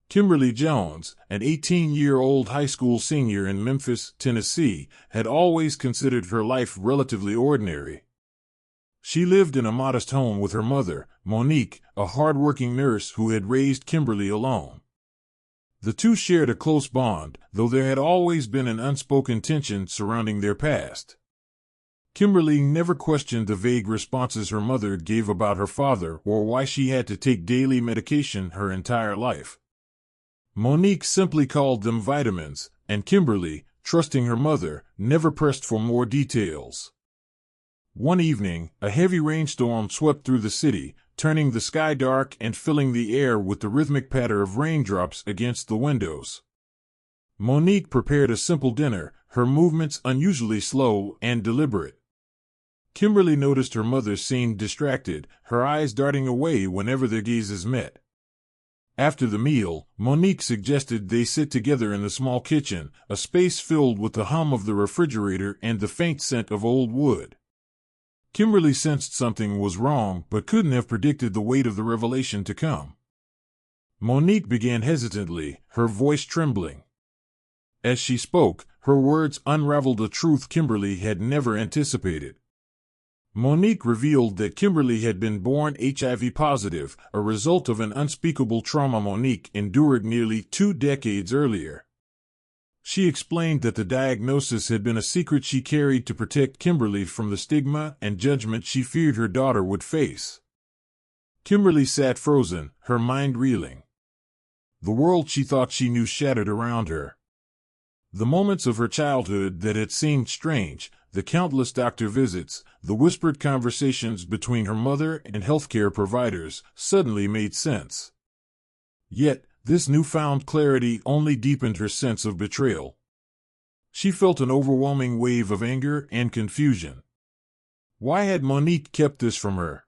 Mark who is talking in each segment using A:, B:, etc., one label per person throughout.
A: Kimberly Jones, an 18-year-old high school senior in Memphis, Tennessee, had always considered her life relatively ordinary. She lived in a modest home with her mother, Monique, a hard-working nurse who had raised Kimberly alone. The two shared a close bond, though there had always been an unspoken tension surrounding their past. Kimberly never questioned the vague responses her mother gave about her father or why she had to take daily medication her entire life. Monique simply called them vitamins, and Kimberly, trusting her mother, never pressed for more details. One evening, a heavy rainstorm swept through the city, turning the sky dark and filling the air with the rhythmic patter of raindrops against the windows. Monique prepared a simple dinner, her movements unusually slow and deliberate. Kimberly noticed her mother seemed distracted, her eyes darting away whenever their gazes met. After the meal, Monique suggested they sit together in the small kitchen, a space filled with the hum of the refrigerator and the faint scent of old wood. Kimberly sensed something was wrong but couldn't have predicted the weight of the revelation to come. Monique began hesitantly, her voice trembling. As she spoke, her words unraveled a truth Kimberly had never anticipated. Monique revealed that Kimberly had been born HIV positive, a result of an unspeakable trauma Monique endured nearly 2 decades earlier. She explained that the diagnosis had been a secret she carried to protect Kimberly from the stigma and judgment she feared her daughter would face. Kimberly sat frozen, her mind reeling. The world she thought she knew shattered around her. The moments of her childhood that had seemed strange, the countless doctor visits, the whispered conversations between her mother and healthcare providers, suddenly made sense. Yet, this newfound clarity only deepened her sense of betrayal. She felt an overwhelming wave of anger and confusion. Why had Monique kept this from her?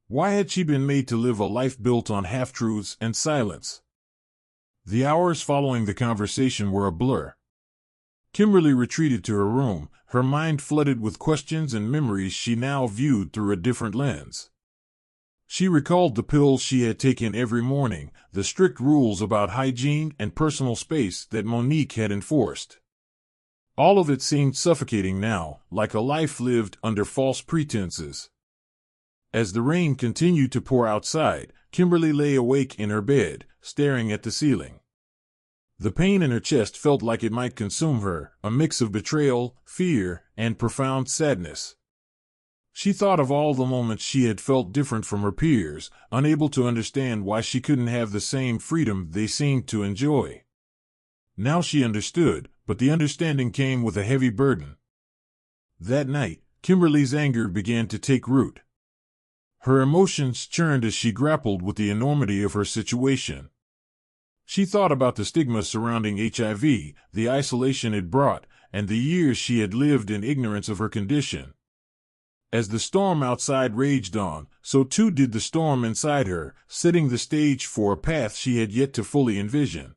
A: Why had she been made to live a life built on half-truths and silence? The hours following the conversation were a blur. Kimberly retreated to her room, her mind flooded with questions and memories she now viewed through a different lens. She recalled the pills she had taken every morning, the strict rules about hygiene and personal space that Monique had enforced. All of it seemed suffocating now, like a life lived under false pretenses. As the rain continued to pour outside, Kimberly lay awake in her bed, staring at the ceiling. The pain in her chest felt like it might consume her, a mix of betrayal, fear, and profound sadness. She thought of all the moments she had felt different from her peers, unable to understand why she couldn't have the same freedom they seemed to enjoy. Now she understood, but the understanding came with a heavy burden. That night, Kimberly's anger began to take root. Her emotions churned as she grappled with the enormity of her situation. She thought about the stigma surrounding HIV, the isolation it brought, and the years she had lived in ignorance of her condition. As the storm outside raged on, so too did the storm inside her, setting the stage for a path she had yet to fully envision.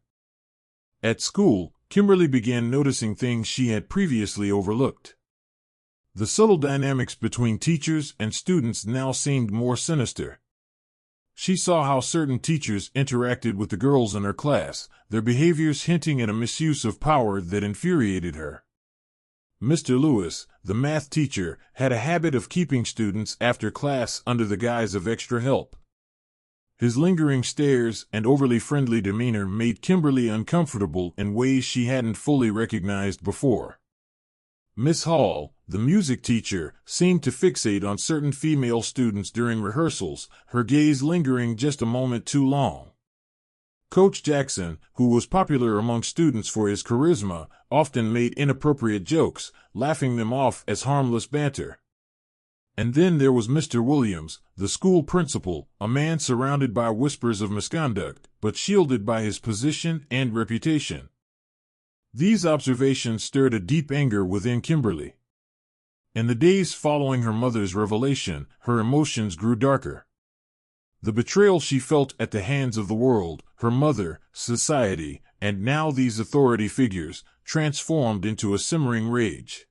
A: At school, Kimberly began noticing things she had previously overlooked. The subtle dynamics between teachers and students now seemed more sinister. She saw how certain teachers interacted with the girls in her class, their behaviors hinting at a misuse of power that infuriated her. Mr. Lewis, the math teacher, had a habit of keeping students after class under the guise of extra help. His lingering stares and overly friendly demeanor made Kimberly uncomfortable in ways she hadn't fully recognized before. Miss Hall, the music teacher, seemed to fixate on certain female students during rehearsals, her gaze lingering just a moment too long. Coach Jackson, who was popular among students for his charisma, often made inappropriate jokes, laughing them off as harmless banter. And then there was Mr. Williams, the school principal, a man surrounded by whispers of misconduct, but shielded by his position and reputation. These observations stirred a deep anger within Kimberly. In the days following her mother's revelation, her emotions grew darker. The betrayal she felt at the hands of the world, her mother, society, and now these authority figures, transformed into a simmering rage.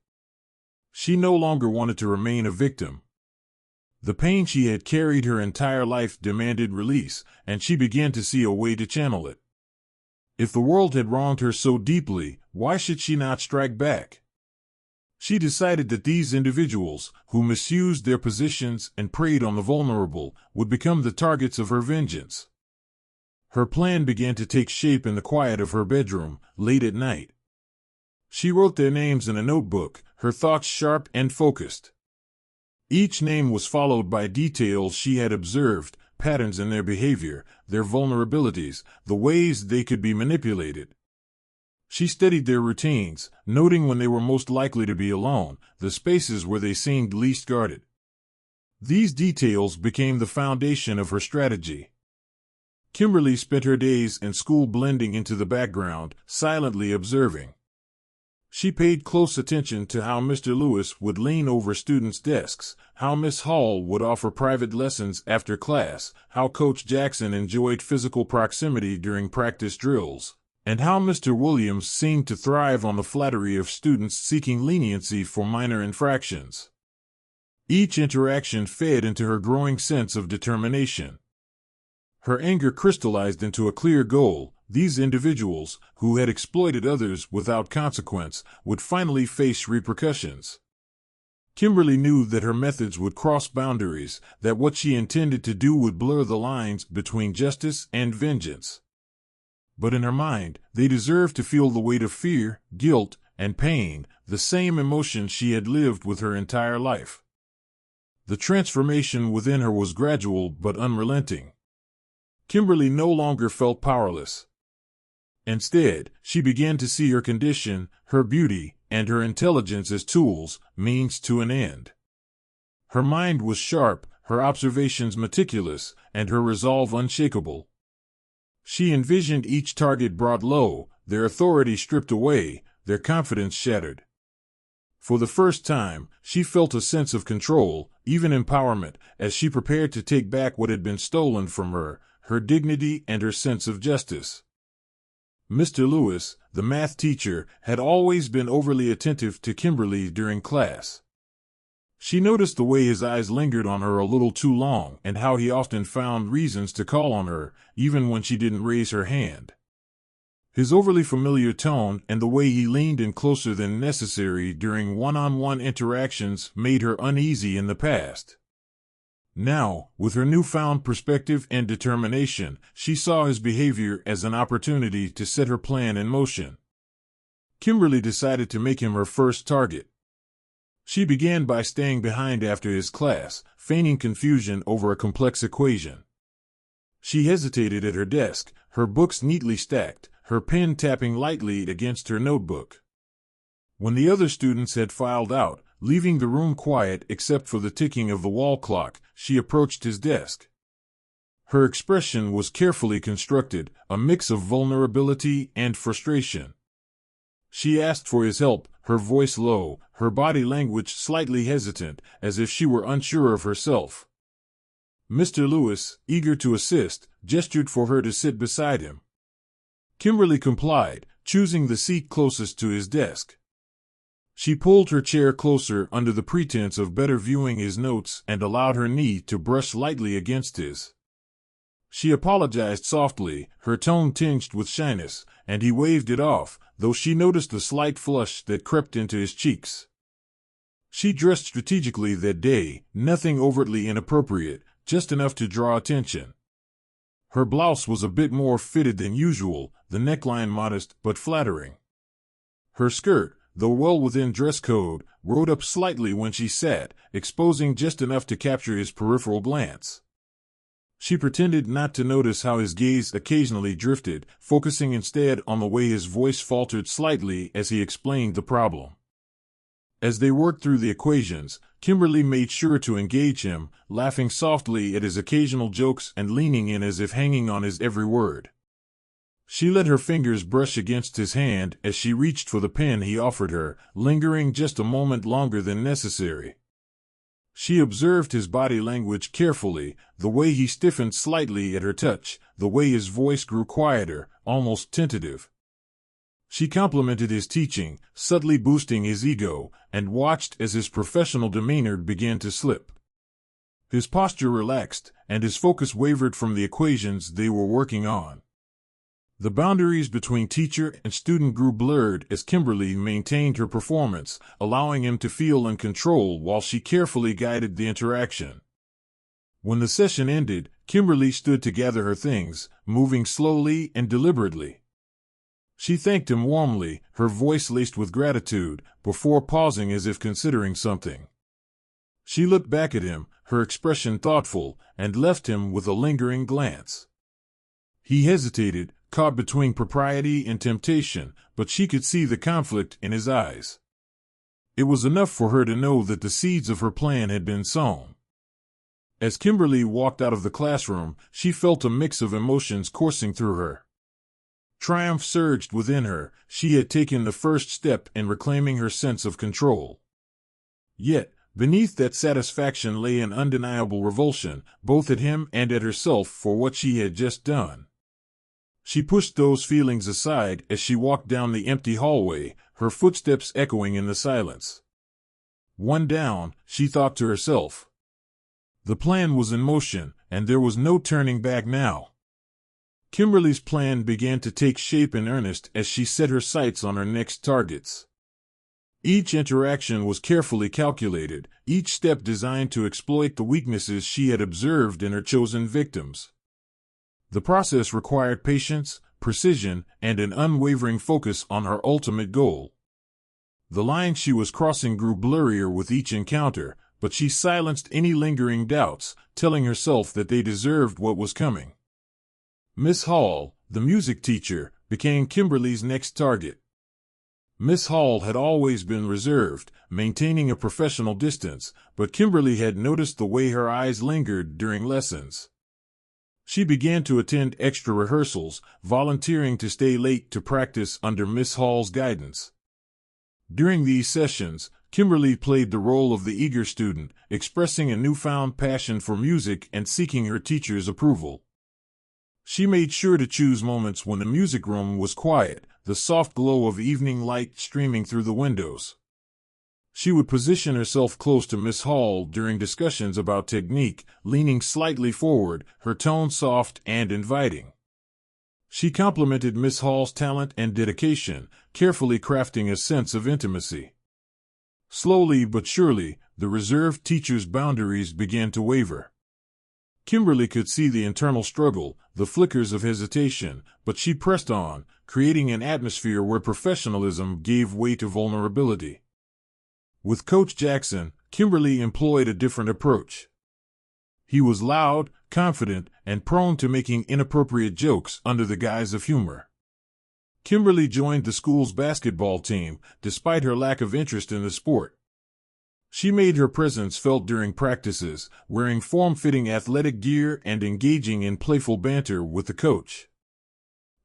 A: She no longer wanted to remain a victim. The pain she had carried her entire life demanded release, and she began to see a way to channel it. If the world had wronged her so deeply, why should she not strike back? She decided that these individuals, who misused their positions and preyed on the vulnerable, would become the targets of her vengeance. Her plan began to take shape in the quiet of her bedroom, late at night. She wrote their names in a notebook, her thoughts sharp and focused. Each name was followed by details she had observed, patterns in their behavior, their vulnerabilities, the ways they could be manipulated. She studied their routines, noting when they were most likely to be alone, the spaces where they seemed least guarded. These details became the foundation of her strategy. Kimberly spent her days in school blending into the background, silently observing. She paid close attention to how Mr. Lewis would lean over students' desks, how Miss Hall would offer private lessons after class, how Coach Jackson enjoyed physical proximity during practice drills, and how Mr. Williams seemed to thrive on the flattery of students seeking leniency for minor infractions. Each interaction fed into her growing sense of determination. Her anger crystallized into a clear goal. These individuals, who had exploited others without consequence, would finally face repercussions. Kimberly knew that her methods would cross boundaries, that what she intended to do would blur the lines between justice and vengeance. But in her mind, they deserved to feel the weight of fear, guilt, and pain, the same emotions she had lived with her entire life. The transformation within her was gradual but unrelenting. Kimberly no longer felt powerless. Instead, she began to see her condition, her beauty, and her intelligence as tools, means to an end. Her mind was sharp, her observations meticulous, and her resolve unshakable. She envisioned each target brought low, their authority stripped away, their confidence shattered. For the first time, she felt a sense of control, even empowerment, as she prepared to take back what had been stolen from her, her dignity and her sense of justice. Mr. Lewis, the math teacher, had always been overly attentive to Kimberly during class. She noticed the way his eyes lingered on her a little too long and how he often found reasons to call on her, even when she didn't raise her hand. His overly familiar tone and the way he leaned in closer than necessary during one-on-one interactions made her uneasy in the past. Now, with her newfound perspective and determination, she saw his behavior as an opportunity to set her plan in motion. Kimberly decided to make him her first target. She began by staying behind after his class, feigning confusion over a complex equation. She hesitated at her desk, her books neatly stacked, her pen tapping lightly against her notebook. When the other students had filed out, leaving the room quiet except for the ticking of the wall clock, she approached his desk. Her expression was carefully constructed, a mix of vulnerability and frustration. She asked for his help, her voice low, her body language slightly hesitant, as if she were unsure of herself. Mr. Lewis, eager to assist, gestured for her to sit beside him. Kimberly complied, choosing the seat closest to his desk. She pulled her chair closer under the pretense of better viewing his notes and allowed her knee to brush lightly against his. She apologized softly, her tone tinged with shyness, and he waved it off, though she noticed the slight flush that crept into his cheeks. She dressed strategically that day, nothing overtly inappropriate, just enough to draw attention. Her blouse was a bit more fitted than usual, the neckline modest but flattering. Her skirt, though well within dress code, rode up slightly when she sat, exposing just enough to capture his peripheral glance. She pretended not to notice how his gaze occasionally drifted, focusing instead on the way his voice faltered slightly as he explained the problem. As they worked through the equations, Kimberly made sure to engage him, laughing softly at his occasional jokes and leaning in as if hanging on his every word. She let her fingers brush against his hand as she reached for the pen he offered her, lingering just a moment longer than necessary. She observed his body language carefully, the way he stiffened slightly at her touch, the way his voice grew quieter, almost tentative. She complimented his teaching, subtly boosting his ego, and watched as his professional demeanor began to slip. His posture relaxed, and his focus wavered from the equations they were working on. The boundaries between teacher and student grew blurred as Kimberly maintained her performance, allowing him to feel in control while she carefully guided the interaction. When the session ended, Kimberly stood to gather her things, moving slowly and deliberately. She thanked him warmly, her voice laced with gratitude, before pausing as if considering something. She looked back at him, her expression thoughtful, and left him with a lingering glance. He hesitated, caught between propriety and temptation, but she could see the conflict in his eyes. It was enough for her to know that the seeds of her plan had been sown. As Kimberly walked out of the classroom, she felt a mix of emotions coursing through her. Triumph surged within her. She had taken the first step in reclaiming her sense of control. Yet, beneath that satisfaction lay an undeniable revulsion, both at him and at herself for what she had just done. She pushed those feelings aside as she walked down the empty hallway, her footsteps echoing in the silence. One down, she thought to herself. The plan was in motion, and there was no turning back now. Kimberly's plan began to take shape in earnest as she set her sights on her next targets. Each interaction was carefully calculated, each step designed to exploit the weaknesses she had observed in her chosen victims. The process required patience, precision, and an unwavering focus on her ultimate goal. The line she was crossing grew blurrier with each encounter, but she silenced any lingering doubts, telling herself that they deserved what was coming. Miss Hall, the music teacher, became Kimberly's next target. Miss Hall had always been reserved, maintaining a professional distance, but Kimberly had noticed the way her eyes lingered during lessons. She began to attend extra rehearsals, volunteering to stay late to practice under Miss Hall's guidance. During these sessions, Kimberly played the role of the eager student, expressing a newfound passion for music and seeking her teacher's approval. She made sure to choose moments when the music room was quiet, the soft glow of evening light streaming through the windows. She would position herself close to Miss Hall during discussions about technique, leaning slightly forward, her tone soft and inviting. She complimented Miss Hall's talent and dedication, carefully crafting a sense of intimacy. Slowly but surely, the reserved teacher's boundaries began to waver. Kimberly could see the internal struggle, the flickers of hesitation, but she pressed on, creating an atmosphere where professionalism gave way to vulnerability. With Coach Jackson, Kimberly employed a different approach. He was loud, confident, and prone to making inappropriate jokes under the guise of humor. Kimberly joined the school's basketball team, despite her lack of interest in the sport. She made her presence felt during practices, wearing form-fitting athletic gear and engaging in playful banter with the coach.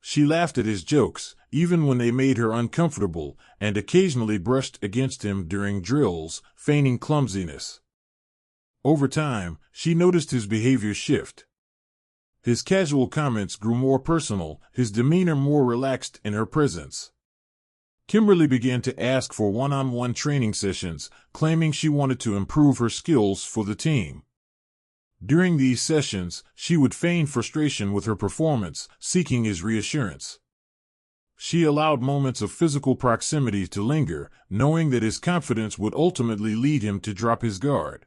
A: She laughed at his jokes, even when they made her uncomfortable, and occasionally brushed against him during drills, feigning clumsiness. Over time, she noticed his behavior shift. His casual comments grew more personal, his demeanor more relaxed in her presence. Kimberly began to ask for one-on-one training sessions, claiming she wanted to improve her skills for the team. During these sessions, she would feign frustration with her performance, seeking his reassurance. She allowed moments of physical proximity to linger, knowing that his confidence would ultimately lead him to drop his guard.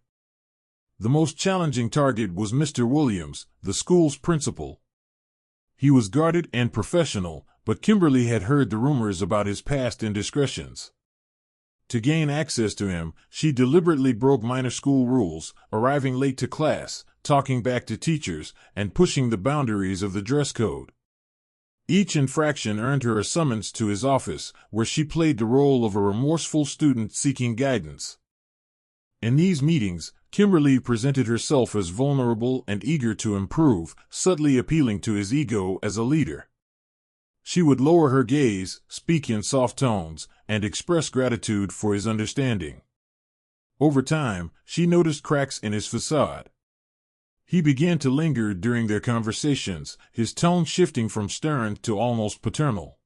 A: The most challenging target was Mr. Williams, the school's principal. He was guarded and professional, but Kimberly had heard the rumors about his past indiscretions. To gain access to him, she deliberately broke minor school rules, arriving late to class, talking back to teachers, and pushing the boundaries of the dress code. Each infraction earned her a summons to his office, where she played the role of a remorseful student seeking guidance. In these meetings, Kimberly presented herself as vulnerable and eager to improve, subtly appealing to his ego as a leader. She would lower her gaze, speak in soft tones, and express gratitude for his understanding. Over time, she noticed cracks in his facade. He began to linger during their conversations, his tone shifting from stern to almost paternal.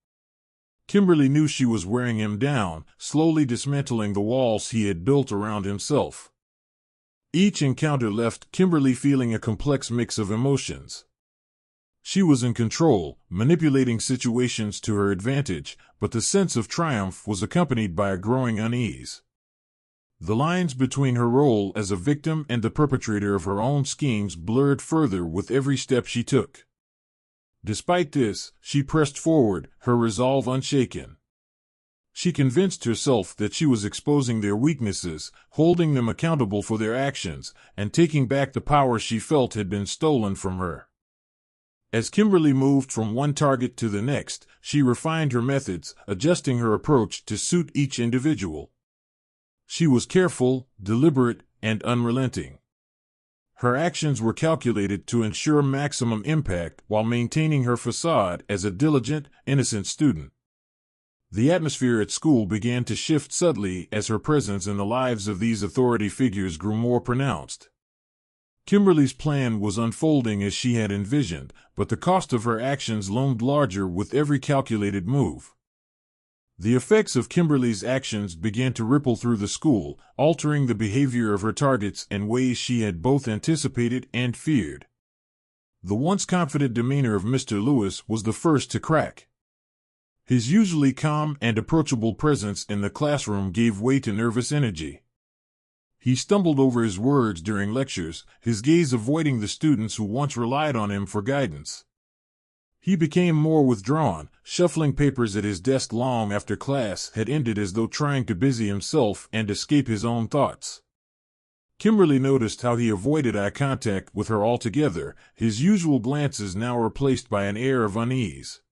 A: Kimberly knew she was wearing him down, slowly dismantling the walls he had built around himself. Each encounter left Kimberly feeling a complex mix of emotions. She was in control, manipulating situations to her advantage, but the sense of triumph was accompanied by a growing unease. The lines between her role as a victim and the perpetrator of her own schemes blurred further with every step she took. Despite this, she pressed forward, her resolve unshaken. She convinced herself that she was exposing their weaknesses, holding them accountable for their actions, and taking back the power she felt had been stolen from her. As Kimberly moved from one target to the next, she refined her methods, adjusting her approach to suit each individual. She was careful, deliberate, and unrelenting. Her actions were calculated to ensure maximum impact while maintaining her facade as a diligent, innocent student. The atmosphere at school began to shift subtly as her presence in the lives of these authority figures grew more pronounced. Kimberly's plan was unfolding as she had envisioned, but the cost of her actions loomed larger with every calculated move. The effects of Kimberly's actions began to ripple through the school, altering the behavior of her targets in ways she had both anticipated and feared. The once confident demeanor of Mr. Lewis was the first to crack. His usually calm and approachable presence in the classroom gave way to nervous energy. He stumbled over his words during lectures, his gaze avoiding the students who once relied on him for guidance. He became more withdrawn, shuffling papers at his desk long after class had ended as though trying to busy himself and escape his own thoughts. Kimberly noticed how he avoided eye contact with her altogether, his usual glances now replaced by an air of unease.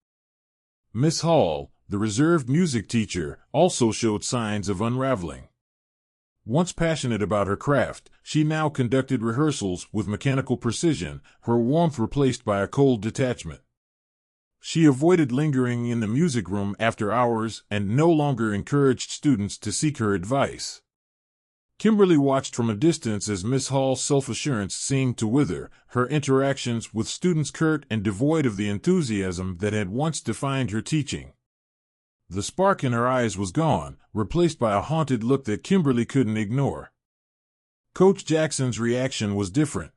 A: Miss Hall, the reserved music teacher, also showed signs of unraveling. Once passionate about her craft, she now conducted rehearsals with mechanical precision, her warmth replaced by a cold detachment. She avoided lingering in the music room after hours and no longer encouraged students to seek her advice. Kimberly watched from a distance as Miss Hall's self-assurance seemed to wither, her interactions with students curt and devoid of the enthusiasm that had once defined her teaching. The spark in her eyes was gone, replaced by a haunted look that Kimberly couldn't ignore. Coach Jackson's reaction was different.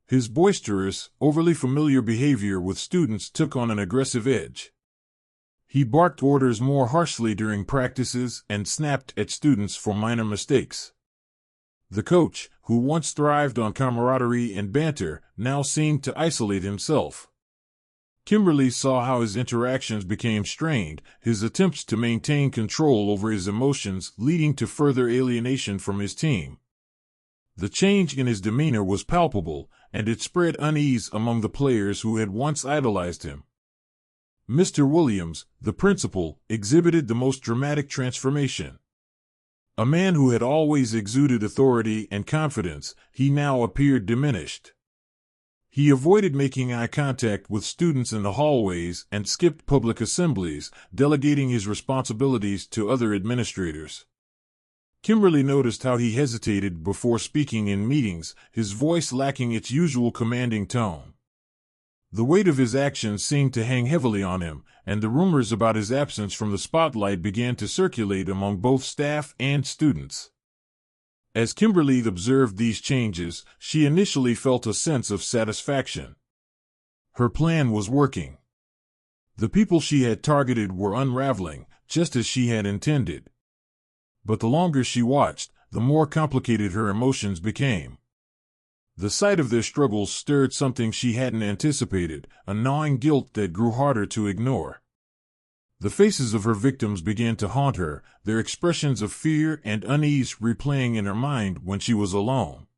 A: His boisterous, overly familiar behavior with students took on an aggressive edge. He barked orders more harshly during practices and snapped at students for minor mistakes. The coach, who once thrived on camaraderie and banter, now seemed to isolate himself. Kimberly saw how his interactions became strained, his attempts to maintain control over his emotions leading to further alienation from his team. The change in his demeanor was palpable, and it spread unease among the players who had once idolized him. Mr. Williams, the principal, exhibited the most dramatic transformation. A man who had always exuded authority and confidence, he now appeared diminished. He avoided making eye contact with students in the hallways and skipped public assemblies, delegating his responsibilities to other administrators. Kimberly noticed how he hesitated before speaking in meetings, his voice lacking its usual commanding tone. The weight of his actions seemed to hang heavily on him, and the rumors about his absence from the spotlight began to circulate among both staff and students. As Kimberly observed these changes, she initially felt a sense of satisfaction. Her plan was working. The people she had targeted were unraveling, just as she had intended. But the longer she watched, the more complicated her emotions became. The sight of their struggles stirred something she hadn't anticipated, a gnawing guilt that grew harder to ignore. The faces of her victims began to haunt her, their expressions of fear and unease replaying in her mind when she was alone.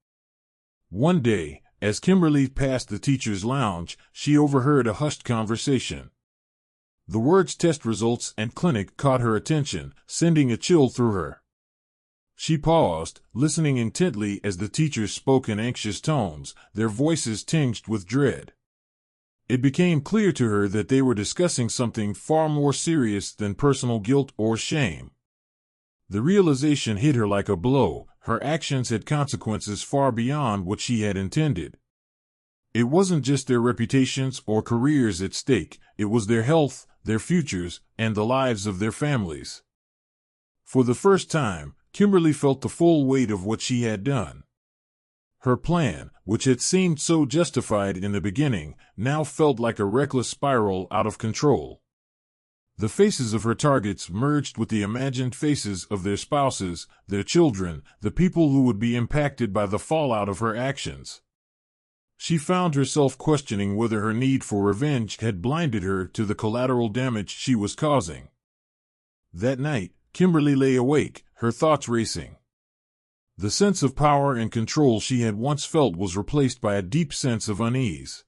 A: One day, as Kimberly passed the teacher's lounge, she overheard a hushed conversation. The words "test results" and "clinic" caught her attention, sending a chill through her. She paused, listening intently as the teachers spoke in anxious tones, their voices tinged with dread. It became clear to her that they were discussing something far more serious than personal guilt or shame. The realization hit her like a blow. Her actions had consequences far beyond what she had intended. It wasn't just their reputations or careers at stake, it was their health, their futures, and the lives of their families. For the first time, Kimberly felt the full weight of what she had done. Her plan, which had seemed so justified in the beginning, now felt like a reckless spiral out of control. The faces of her targets merged with the imagined faces of their spouses, their children, the people who would be impacted by the fallout of her actions. She found herself questioning whether her need for revenge had blinded her to the collateral damage she was causing. That night, Kimberly lay awake, her thoughts racing. The sense of power and control she had once felt was replaced by a deep sense of unease.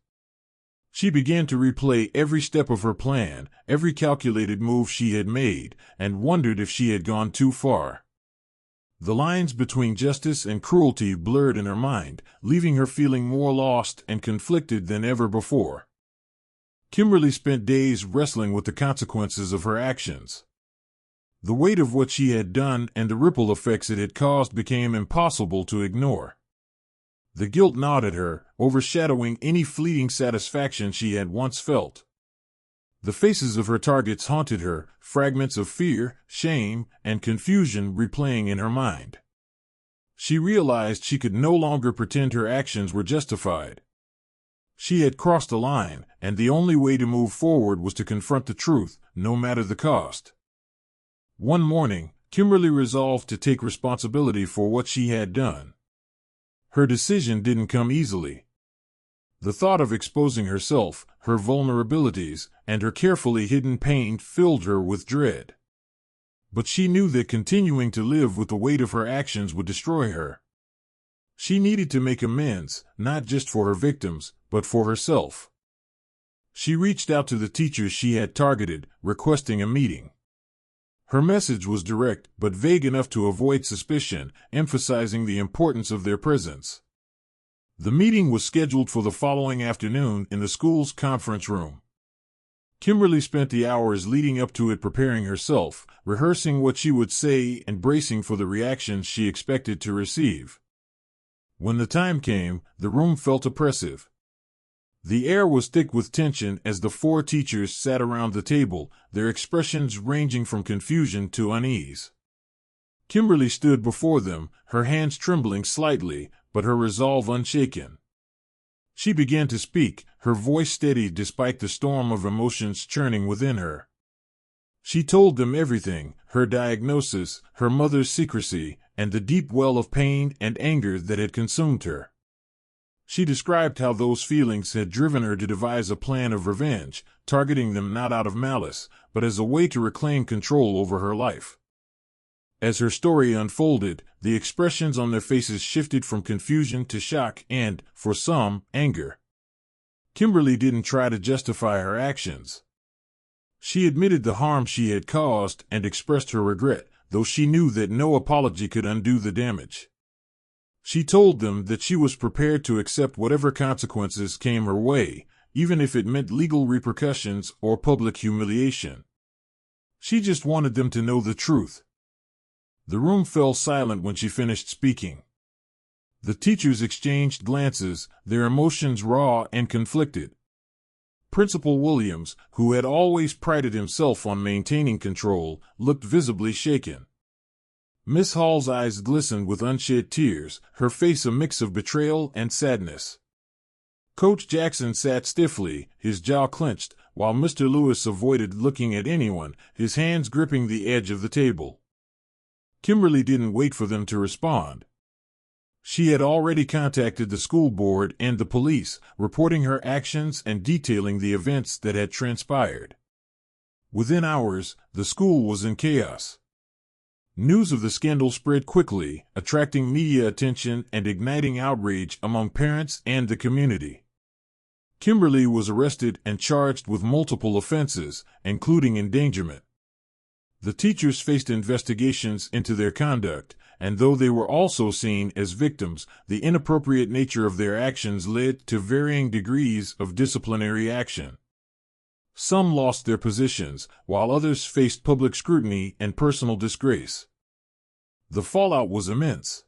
A: She began to replay every step of her plan, every calculated move she had made, and wondered if she had gone too far. The lines between justice and cruelty blurred in her mind, leaving her feeling more lost and conflicted than ever before. Kimberly spent days wrestling with the consequences of her actions. The weight of what she had done and the ripple effects it had caused became impossible to ignore. The guilt gnawed at her, overshadowing any fleeting satisfaction she had once felt. The faces of her targets haunted her, fragments of fear, shame, and confusion replaying in her mind. She realized she could no longer pretend her actions were justified. She had crossed a line, and the only way to move forward was to confront the truth, no matter the cost. One morning, Kimberly resolved to take responsibility for what she had done. Her decision didn't come easily. The thought of exposing herself, her vulnerabilities, and her carefully hidden pain filled her with dread. But she knew that continuing to live with the weight of her actions would destroy her. She needed to make amends, not just for her victims, but for herself. She reached out to the teachers she had targeted, requesting a meeting. Her message was direct, but vague enough to avoid suspicion, emphasizing the importance of their presence. The meeting was scheduled for the following afternoon in the school's conference room. Kimberly spent the hours leading up to it preparing herself, rehearsing what she would say and bracing for the reactions she expected to receive. When the time came, the room felt oppressive. The air was thick with tension as the four teachers sat around the table, their expressions ranging from confusion to unease. Kimberly stood before them, her hands trembling slightly, but her resolve unshaken. She began to speak, her voice steady despite the storm of emotions churning within her. She told them everything, her diagnosis, her mother's secrecy, and the deep well of pain and anger that had consumed her. She described how those feelings had driven her to devise a plan of revenge, targeting them not out of malice, but as a way to reclaim control over her life. As her story unfolded, the expressions on their faces shifted from confusion to shock and, for some, anger. Kimberly didn't try to justify her actions. She admitted the harm she had caused and expressed her regret, though she knew that no apology could undo the damage. She told them that she was prepared to accept whatever consequences came her way, even if it meant legal repercussions or public humiliation. She just wanted them to know the truth. The room fell silent when she finished speaking. The teachers exchanged glances, their emotions raw and conflicted. Principal Williams, who had always prided himself on maintaining control, looked visibly shaken. Miss Hall's eyes glistened with unshed tears, her face a mix of betrayal and sadness. Coach Jackson sat stiffly, his jaw clenched, while Mr. Lewis avoided looking at anyone, his hands gripping the edge of the table. Kimberly didn't wait for them to respond. She had already contacted the school board and the police, reporting her actions and detailing the events that had transpired. Within hours, the school was in chaos. News of the scandal spread quickly, attracting media attention and igniting outrage among parents and the community. Kimberly was arrested and charged with multiple offenses, including endangerment. The teachers faced investigations into their conduct, and though they were also seen as victims, the inappropriate nature of their actions led to varying degrees of disciplinary action. Some lost their positions, while others faced public scrutiny and personal disgrace. The fallout was immense.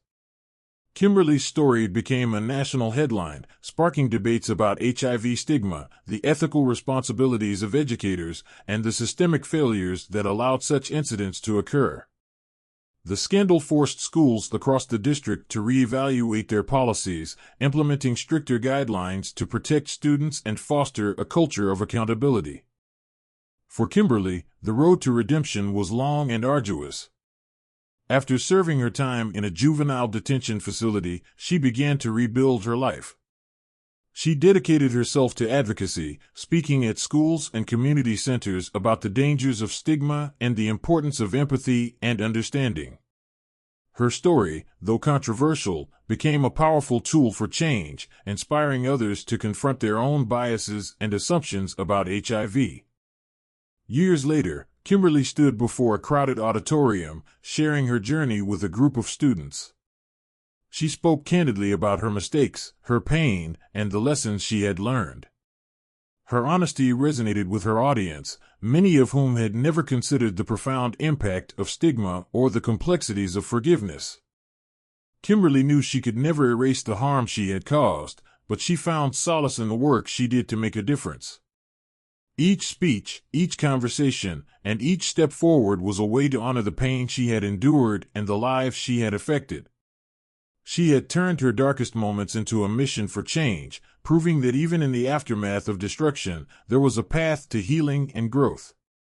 A: Kimberly's story became a national headline, sparking debates about HIV stigma, the ethical responsibilities of educators, and the systemic failures that allowed such incidents to occur. The scandal forced schools across the district to reevaluate their policies, implementing stricter guidelines to protect students and foster a culture of accountability. For Kimberly, the road to redemption was long and arduous. After serving her time in a juvenile detention facility, she began to rebuild her life. She dedicated herself to advocacy, speaking at schools and community centers about the dangers of stigma and the importance of empathy and understanding. Her story, though controversial, became a powerful tool for change, inspiring others to confront their own biases and assumptions about HIV. Years later, Kimberly stood before a crowded auditorium, sharing her journey with a group of students. She spoke candidly about her mistakes, her pain, and the lessons she had learned. Her honesty resonated with her audience, many of whom had never considered the profound impact of stigma or the complexities of forgiveness. Kimberly knew she could never erase the harm she had caused, but she found solace in the work she did to make a difference. Each speech, each conversation, and each step forward was a way to honor the pain she had endured and the lives she had affected. She had turned her darkest moments into a mission for change, proving that even in the aftermath of destruction, there was a path to healing and growth.